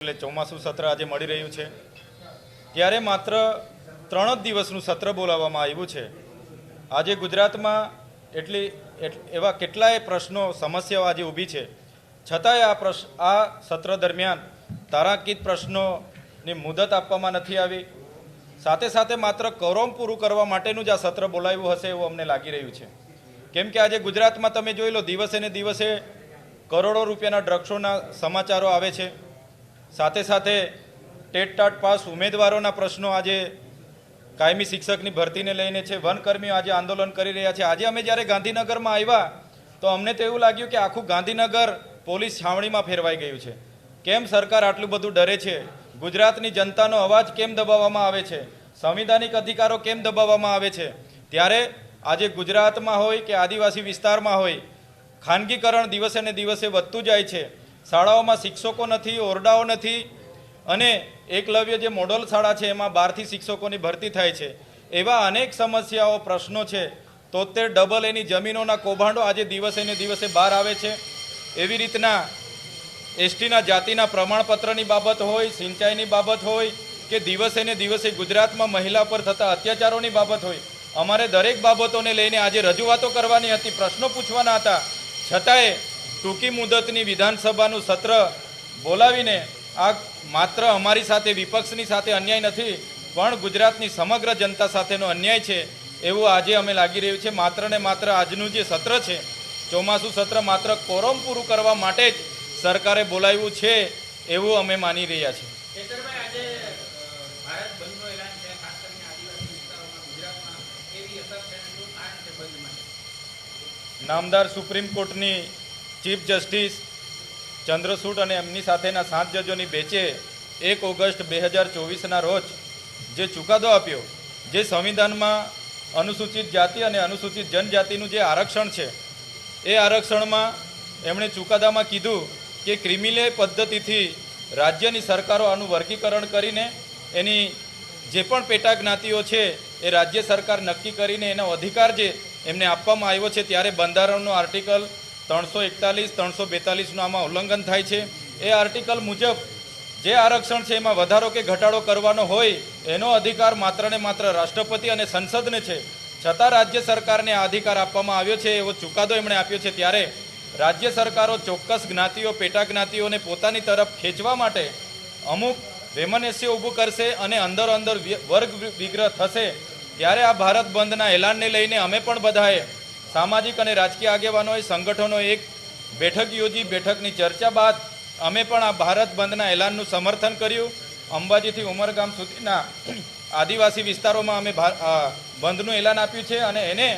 એટલે ચોમાસું સત્ર આજે મળી રહ્યું છે ત્યારે માત્ર 3 જ દિવસનું સત્ર બોલાવવામાં આવ્યું છે। આજે ગુજરાતમાં એવા કેટલાય પ્રશ્નો સમસ્યાઓ આજે ઊભી છે, છતાંય આ સત્ર દરમિયાન તારાંકિત પ્રશ્નોની મુદત આપવામાં નથી આવી। સાથે સાથે માત્ર કોરમ પૂરું કરવા માટેનું જ આ સત્ર બોલાવ્યું હશે એવું અમને લાગી રહ્યું છે, કેમ કે આજે ગુજરાતમાં તમે જોઈ લો, દિવસે ને દિવસે કરોડો રૂપિયાના ડ્રગ્સોના સમાચારો આવે છે। સાથે સાથે ટેટ ટાટ પાસ ઉમેદવારોના પ્રશ્નો આજે કાયમી શિક્ષકની ભરતીને લઈને છે, વનકર્મીઓ આજે આંદોલન કરી રહ્યા છે। આજે અમે જ્યારે ગાંધીનગરમાં આવ્યા તો અમને તો એવું લાગ્યું કે આખું ગાંધીનગર પોલીસ છાવણીમાં ફેરવાઈ ગયું છે। કેમ સરકાર આટલું બધું ડરે છે? ગુજરાતની જનતાનો અવાજ કેમ દબાવવામાં આવે છે? સંવિધાનિક અધિકારો કેમ દબાવવામાં આવે છે? ત્યારે આજે ગુજરાતમાં હોય કે આદિવાસી વિસ્તારમાં હોય, ખાનગીકરણ દિવસે ને દિવસે વધતું જાય છે। શાળાઓમાં શિક્ષકો નથી, ઓરડાઓ નથી, અને એકલવ્ય જે મોડલ શાળા છે એમાં 12થી શિક્ષકોની ભરતી થાય છે। એવા અનેક સમસ્યાઓ, પ્રશ્નો છે। 73 ડબલ એની જમીનોના કૌભાંડો આજે દિવસે ને દિવસે બહાર આવે છે। એવી રીતના એસટીના જાતિના પ્રમાણપત્રની બાબત હોય, સિંચાઈની બાબત હોય, કે દિવસે ને દિવસે ગુજરાતમાં મહિલા પર થતા અત્યાચારોની બાબત હોય, અમારે દરેક બાબતોને લઈને આજે રજૂઆતો કરવાની હતી, પ્રશ્નો પૂછવાના હતા, છતાંય ટૂંકી મુદતની વિધાનસભાનું સત્ર બોલાવીને આ માત્ર અમારી સાથે, વિપક્ષની સાથે અન્યાય નથી, પણ ગુજરાતની સમગ્ર જનતા સાથેનો અન્યાય છે એવું આજે અમે લાગી રહ્યું છે। માત્ર ને માત્ર આજનું જે સત્ર છે, ચોમાસું સત્ર, માત્ર કોરમ પૂરું કરવા માટે જ સરકારે બોલાવ્યું છે એવું અમે માની રહ્યા છીએ। નામદાર સુપ્રીમ કોર્ટની ચીફ જસ્ટિસ ચંદ્રચૂડ અને એમની સાથેના 7 જજોની બેચે 1 ઓગસ્ટ 2024ના રોજ જે ચુકાદો આપ્યો, જે સંવિધાનમાં અનુસૂચિત જાતિ અને અનુસૂચિત જનજાતિનું જે આરક્ષણ છે, એ આરક્ષણમાં એમણે ચુકાદામાં કીધું કે ક્રિમિનલ પદ્ધતિથી રાજ્યની સરકારો આનું વર્ગીકરણ કરીને એની જે પણ પેટા જ્ઞાતિઓ છે એ રાજ્ય સરકાર નક્કી કરીને એનો અધિકાર જે એમને આપવામાં આવ્યો છે, ત્યારે બંધારણનો આર્ટિકલ 341, 342નું આમાં ઉલ્લંઘન થાય છે। એ આર્ટિકલ મુજબ જે આરક્ષણ છે એમાં વધારો કે ઘટાડો કરવાનો હોય એનો અધિકાર માત્ર ને માત્ર રાષ્ટ્રપતિ અને સંસદને છે, છતાં રાજ્ય સરકારને આ અધિકાર આપવામાં આવ્યો છે એવો ચુકાદો એમણે આપ્યો છે। ત્યારે રાજ્ય સરકારો ચોક્કસ જ્ઞાતિઓ, પેટા જ્ઞાતિઓને પોતાની તરફ ખેંચવા માટે અમુક વેમનસ્ય ઊભું કરશે અને અંદરો અંદર વર્ગ વિગ્રહ થશે। ત્યારે આ ભારત બંધના એલાનને લઈને અમે પણ બધાએ, સામાજિક અને રાજકીય આગેવાનોએ, સંગઠનોએ એક બેઠક યોજી, બેઠકની ચર્ચા બાદ અમે પણ આ ભારત બંધના એલાનનું સમર્થન કર્યું। અંબાજીથી ઉમરગામ સુધીના આદિવાસી વિસ્તારોમાં અમે બંધનું એલાન આપ્યું છે, અને એને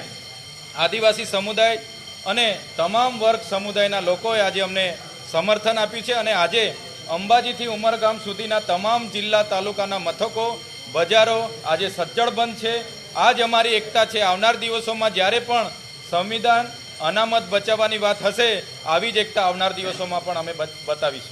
આદિવાસી સમુદાય અને તમામ વર્ગ સમુદાયના લોકોએ આજે અમને સમર્થન આપ્યું છે। અને આજે અંબાજીથી ઉમરગામ સુધીના તમામ જિલ્લા, તાલુકાના મથકો, બજારો આજે સજ્જડ બંધ છે। આ જ અમારી એકતા છે। આવનાર દિવસોમાં જ્યારે પણ સંવિધાન, અનામત બચાવવાની વાત હશે, આવી જ એકતા આવનાર દિવસોમાં પણ અમે બતાવીશું।